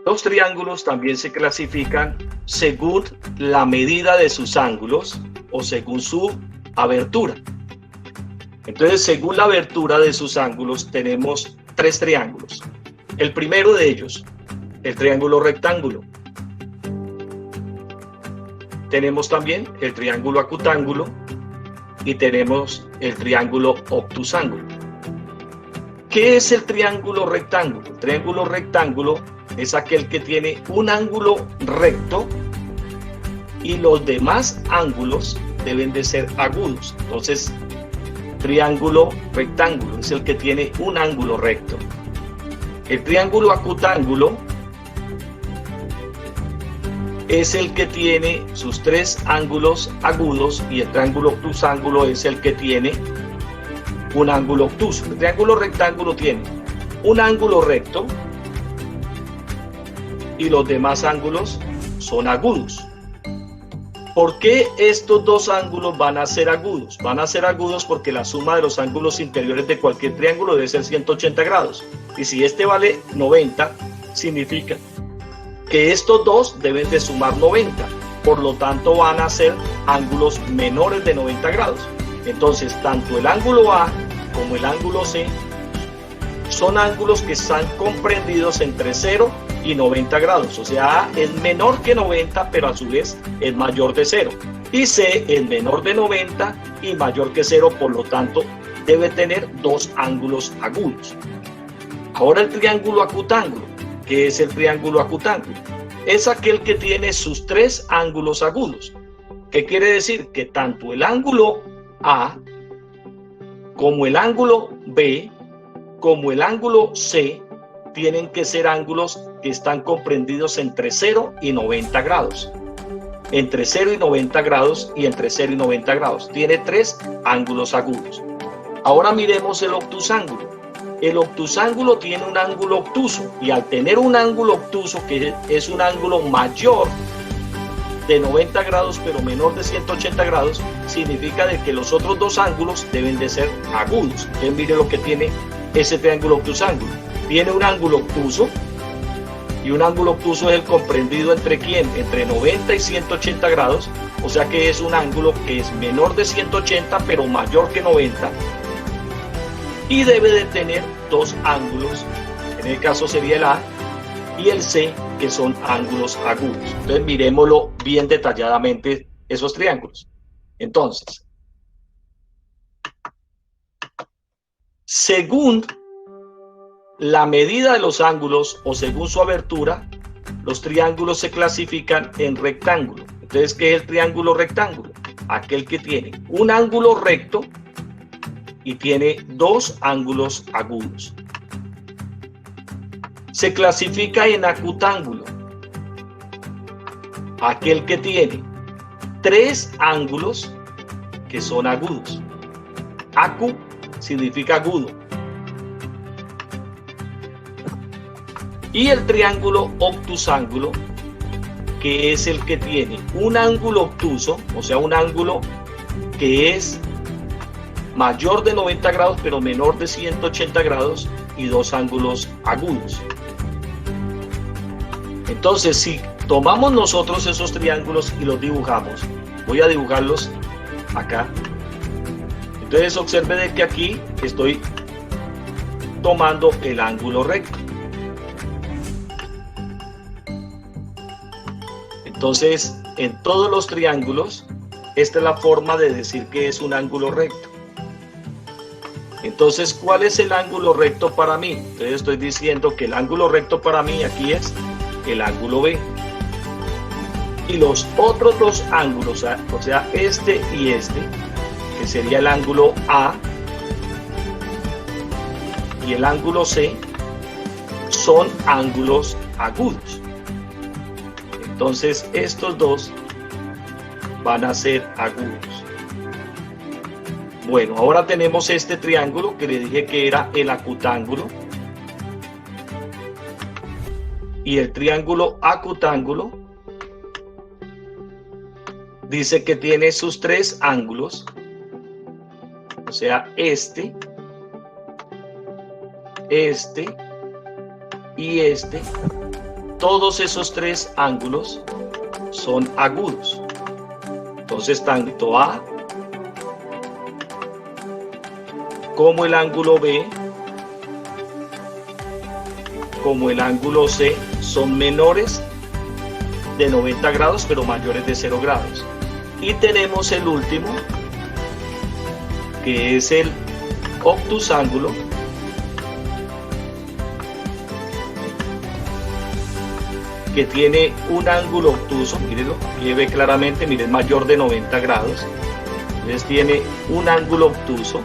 Los triángulos también se clasifican según la medida de sus ángulos o según su abertura. Entonces, según la abertura de sus ángulos, tenemos tres triángulos. El primero de ellos, el triángulo rectángulo. Tenemos también el triángulo acutángulo y tenemos el triángulo obtusángulo. ¿Qué es el triángulo rectángulo? El triángulo rectángulo es aquel que tiene un ángulo recto y los demás ángulos deben de ser agudos. Entonces, triángulo rectángulo es el que tiene un ángulo recto. El triángulo acutángulo es el que tiene sus tres ángulos agudos y el triángulo obtusángulo es el que tiene un ángulo obtuso. El triángulo rectángulo tiene un ángulo recto y los demás ángulos son agudos. ¿Por qué estos dos ángulos van a ser agudos? Van a ser agudos porque la suma de los ángulos interiores de cualquier triángulo debe ser 180 grados. Y si este vale 90, significa que estos dos deben de sumar 90. Por lo tanto, van a ser ángulos menores de 90 grados. Entonces, tanto el ángulo A como el ángulo C son ángulos que están comprendidos entre 0 y 90 grados. O sea, A es menor que 90, pero a su vez es mayor de 0. Y C es menor de 90 y mayor que 0, por lo tanto, debe tener dos ángulos agudos. Ahora el triángulo acutángulo. ¿Qué es el triángulo acutángulo? Es aquel que tiene sus tres ángulos agudos. ¿Qué quiere decir? Que tanto el ángulo A como el ángulo B como el ángulo C tienen que ser ángulos que están comprendidos entre 0 y 90 grados. Entre 0 y 90 grados y entre 0 y 90 grados. Tiene tres ángulos agudos. Ahora miremos el obtusángulo. El obtusángulo tiene un ángulo obtuso y al tener un ángulo obtuso, que es un ángulo mayor de 90 grados pero menor de 180 grados, significa de que los otros dos ángulos deben de ser agudos. Entonces mire lo que tiene ese triángulo obtusángulo. Tiene un ángulo obtuso y un ángulo obtuso es el comprendido entre ¿quién? Entre 90 y 180 grados, o sea que es un ángulo que es menor de 180 pero mayor que 90 y debe de tener dos ángulos, en el caso sería el A y el C, que son ángulos agudos. Entonces miremoslo bien detalladamente esos triángulos. Entonces, según la medida de los ángulos o según su abertura, los triángulos se clasifican en rectángulo. Entonces, ¿qué es el triángulo rectángulo? Aquel que tiene un ángulo recto y tiene dos ángulos agudos. Se clasifica en acutángulo, aquel que tiene tres ángulos que son agudos. Acu significa agudo. Y el triángulo obtusángulo, que es el que tiene un ángulo obtuso, o sea, un ángulo que es mayor de 90 grados pero menor de 180 grados y dos ángulos agudos. Entonces, si tomamos nosotros esos triángulos y los dibujamos, voy a dibujarlos acá. Entonces observe de que aquí estoy tomando el ángulo recto. Entonces, en todos los triángulos, esta es la forma de decir que es un ángulo recto. Entonces, ¿cuál es el ángulo recto para mí? Entonces estoy diciendo que el ángulo recto para mí aquí es el ángulo B. Y los otros dos ángulos, o sea, este y este, que sería el ángulo A y el ángulo C, son ángulos agudos. Entonces, estos dos van a ser agudos. Bueno, ahora tenemos este triángulo que le dije que era el acutángulo. Y el triángulo acutángulo dice que tiene sus tres ángulos. O sea, este y este. Todos esos tres ángulos son agudos. Entonces, tanto A como el ángulo B como el ángulo C son menores de 90 grados, pero mayores de 0 grados. Y tenemos el último, que es el obtusángulo, que tiene un ángulo obtuso, mírenlo, aquí ve claramente, miren, mayor de 90 grados. Entonces tiene un ángulo obtuso.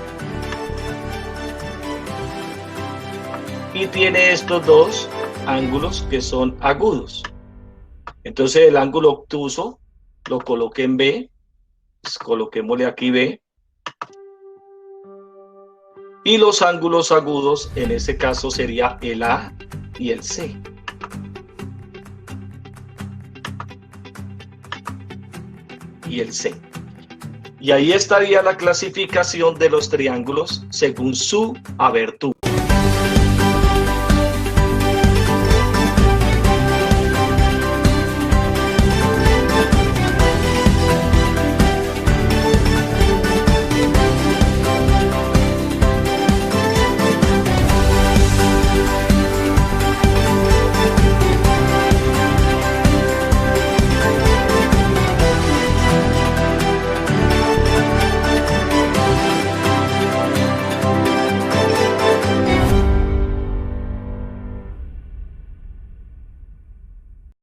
Y tiene estos dos ángulos que son agudos. Entonces el ángulo obtuso lo coloqué en B, pues coloquémosle aquí B. Y los ángulos agudos en este caso sería el A y el C. Y el C. Y ahí estaría la clasificación de los triángulos según su abertura.